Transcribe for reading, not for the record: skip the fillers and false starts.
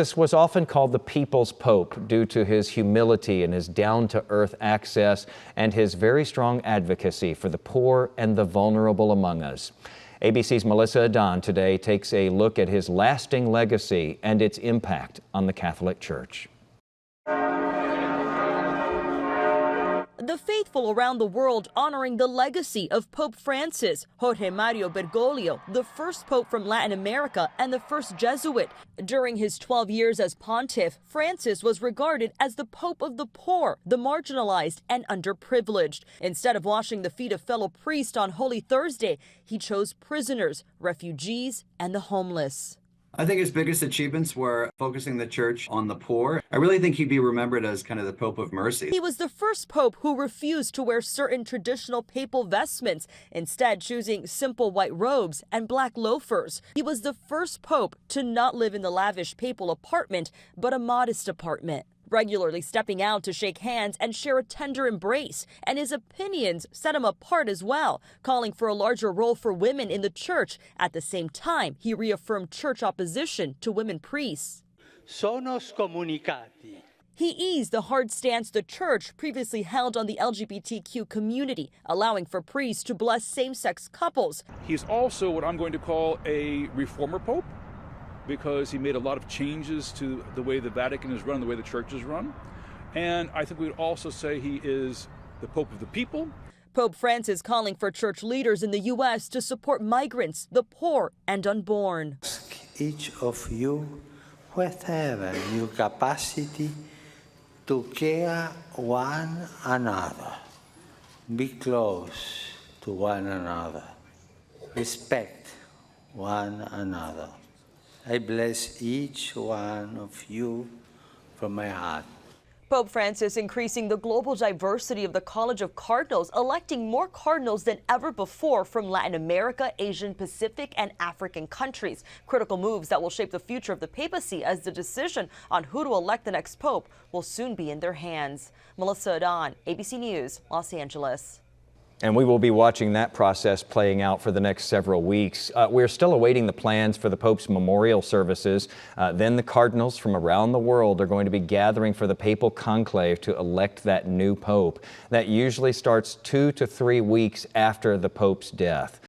Francis was often called the People's Pope due to his humility and his down-to-earth access and his very strong advocacy for the poor and the vulnerable among us. ABC's Melissa Adon today takes a look at his lasting legacy and its impact on the Catholic Church. The faithful around the world honoring the legacy of Pope Francis, Jorge Mario Bergoglio, the first pope from Latin America and the first Jesuit. During his 12 years as pontiff, Francis was regarded as the Pope of the poor, the marginalized, and underprivileged. Instead of washing the feet of fellow priests on Holy Thursday, he chose prisoners, refugees, and the homeless. I think his biggest achievements were focusing the church on the poor. I really think he'd be remembered as kind of the Pope of Mercy. He was the first pope who refused to wear certain traditional papal vestments, instead choosing simple white robes and black loafers. He was the first pope to not live in the lavish papal apartment, but a modest apartment, regularly stepping out to shake hands and share a tender embrace. And his opinions set him apart as well, calling for a larger role for women in the church. At the same time, he reaffirmed church opposition to women priests. Sono scomunicati. He eased the hard stance the church previously held on the LGBTQ community, allowing for priests to bless same-sex couples. He's also what I'm going to call a reformer pope, because he made a lot of changes to the way the Vatican is run, the way the church is run. And I think we would also say he is the Pope of the people. Pope Francis calling for church leaders in the U.S. to support migrants, the poor, and unborn. Each of you, whatever your capacity, to care one another. Be close to one another. Respect one another. I bless each one of you from my heart. Pope Francis increasing the global diversity of the College of Cardinals, electing more cardinals than ever before from Latin America, Asian Pacific, and African countries. Critical moves that will shape the future of the papacy, as the decision on who to elect the next pope will soon be in their hands. Melissa Adon, ABC News, Los Angeles. And we will be watching that process playing out for the next several weeks. We're still awaiting the plans for the Pope's memorial services. Then the cardinals from around the world are going to be gathering for the papal conclave to elect that new pope. That usually starts 2 to 3 weeks after the pope's death.